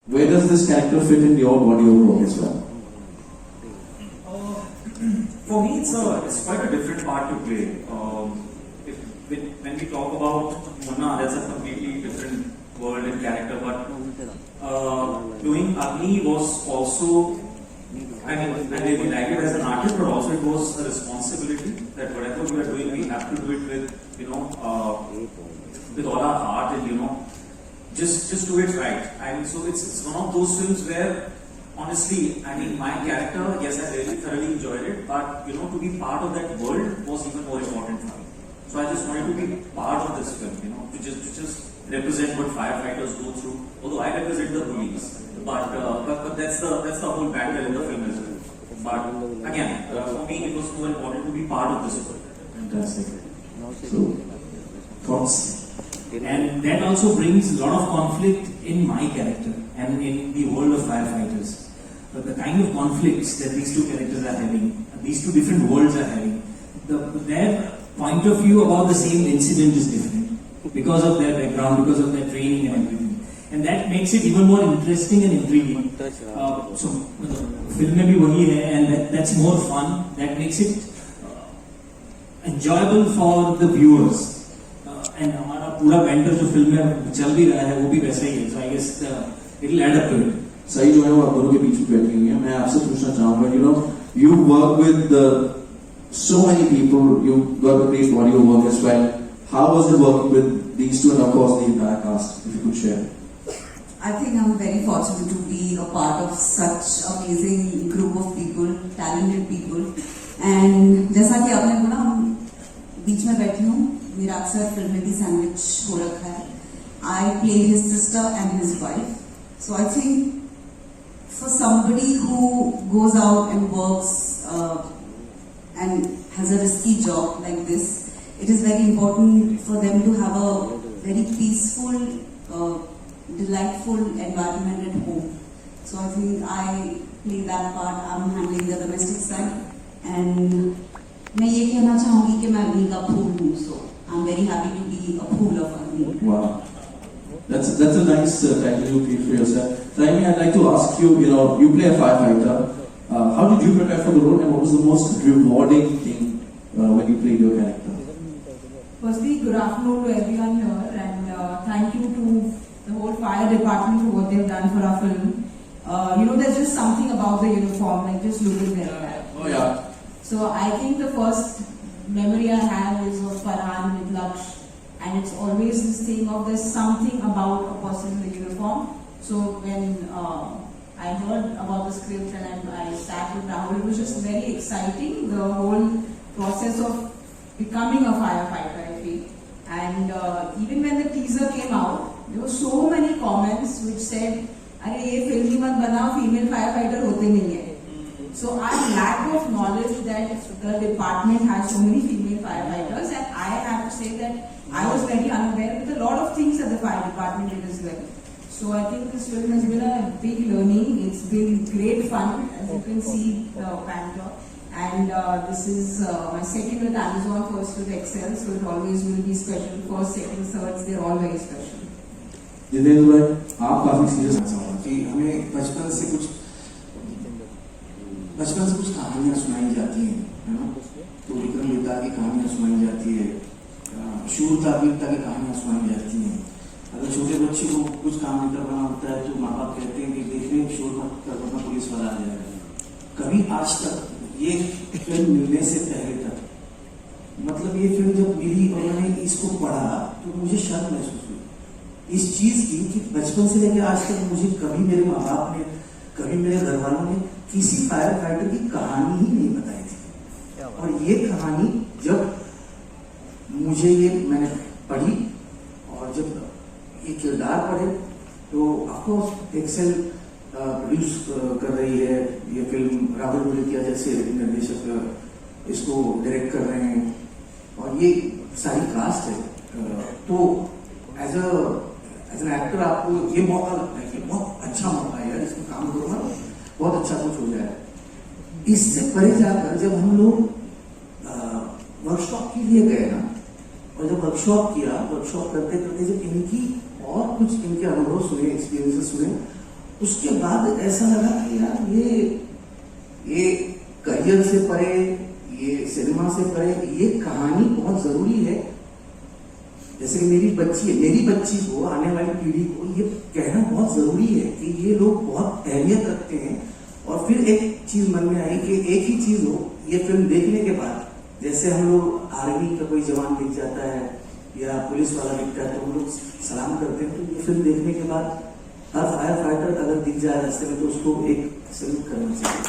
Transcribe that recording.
Where does this character fit in your body of work as well? For me, it's quite a different part to play. When we talk about Munna, that's a completely different world and character. But doing Agni was also, I mean, I really like it as an artist, but also it was a responsibility that whatever we are doing, we have to do it with, with all our heart and just do it right. I mean, so it's one of those films where, honestly, I mean, my character, yes, I really thoroughly enjoyed it, but to be part of that world was even more important for me. So I just wanted to be part of this film, to just represent what firefighters go through. Although I represent the police, but that's the whole battle in the film as well. But again, for me, it was more important to be part of this world. Fantastic. So, thoughts? And that also brings a lot of conflict in my character and in the world of firefighters. But the kind of conflicts that these two characters are having, these two different worlds are having, their point of view about the same incident is different because of their background, because of their training and everything. And that makes it even more interesting and intriguing. So, film में भी वही है, and that's more fun. That makes it enjoyable for the viewers. And हमारा पूरा banter जो film में चल भी रहा है वो भी वैसा ही है. So I guess it'll add up to it. सही जो है वो आप दोनों के बीच में बैठी हुई है. मैं आपसे पूछना चाहूँगा, you work with so many people, you got a great body of work as well. How was it working with these two and of course the entire cast, if you could share? I think I'm very fortunate to be a part of such amazing group of people, talented people. And जैसा कि आपने बोला, हम बीच में बैठी हूँ, मेरा अक्सर फिल्म में भी सैंडविच हो रखा है. I play his sister and his wife. So I think for somebody who goes out and works and has a risky job like this, it is very important for them to have a very peaceful, delightful environment at home. So I think I play that part. I'm handling the domestic side, and मैं ये कहना चाहूँगी कि मैं अग्नि का फूल हूँ. So I'm very happy to be a fool of Agni. Wow. That's a nice title you feel for yourself. Raimi, I'd like to ask you, you play a firefighter. How did you prepare for the role, and what was the most rewarding thing when you played your character? Firstly, good afternoon to everyone here, and thank you to the whole fire department for what they've done for our film. There's just something about the uniform, like just look at them. Oh yeah. So I think the first memory I have is of Farhan with Laksh, and it's always this thing of there's something about a person in the uniform. So when I heard about the script and I sat with Rahul, it was just very exciting, the whole process of becoming a firefighter, I feel. And even when the teaser came out, there were so many comments which said, "अरे ये film ही मत बनाओ, female firefighter होते नहीं है." So our lack of knowledge that the department has so many female firefighters, and I have to say that I was very unaware with a lot of things that the fire department did as well. So I think this film has been a big learning. It's been great fun, as you can see the banter. And this is my second with Amazon, first with Excel, so it always will be special. First, second, thirds, they're all very special. Jitendra भाई, आप काफी serious कि हमें बचपन से कुछ कहानियां सुनाई जाती हैं, है ना? तो विक्रम बेताल की कहानियां सुनाई जाती है, शूरता वीरता की कहानियां सुनाई जाती हैं. अगर छोटे बच्चे को कुछ काम नहीं करवाना होता है तो माँ बाप कहते हैं कि देखने शोर मत कर वरना पुलिस वाला आ जाएगा. कभी आज तक ये फिल्म मिलने से पहले तक, मतलब ये फिल्म जब मिली और मैंने इसको पढ़ा तो मुझे शर्म महसूस हुई इस चीज की कि बचपन से लेकर आज तक मुझे कभी मेरे माँ बाप ने, कभी मेरे घर वालों ने किसी फायर फाइटर की कहानी ही नहीं बताई थी. और ये कहानी जब मुझे मैंने पढ़ी और जब ये किरदार पढ़े तो ऑफकोर्स एक्सेल प्रोड्यूस कर रही है ये फिल्म. राहुल मुलिकिया जैसे निर्देशक इसको डायरेक्ट कर रहे हैं और ये सारी कास्ट है. तो एज एन एक्टर आपको ये मौका लगता है कि बहुत अच्छा मौका है यार, इसमें काम करो ना, बहुत अच्छा कुछ हो जाए. इससे परे जाकर जब हम लोग वर्कशॉप के लिए गए ना, और जब वर्कशॉप करते करते जब इनकी और कुछ इनके अनुभव सुने, एक्सपीरियंसेस सुने, उसके बाद ऐसा लगा कि यार ये करियर से परे, ये सिनेमा से परे, ये कहानी बहुत जरूरी है। जैसे कि मेरी बच्ची को, आने वाली पीढ़ी को ये कहना बहुत जरूरी है कि ये लोग बहुत अहमियत रखते हैं। और फिर एक चीज मन में आई कि एक ही चीज हो, ये फिल्म देखने के बाद, जैसे हम लोग आर्मी का कोई जवान दिख जाता है या पुलिस वाला दिखता है तो हम लोग सलाम करते हैं, तो ये फिल्म देखने के बाद हर फायर फाइटर अगर दिख जाए रास्ते में तो उसको एक सल्यूट करना चाहिए।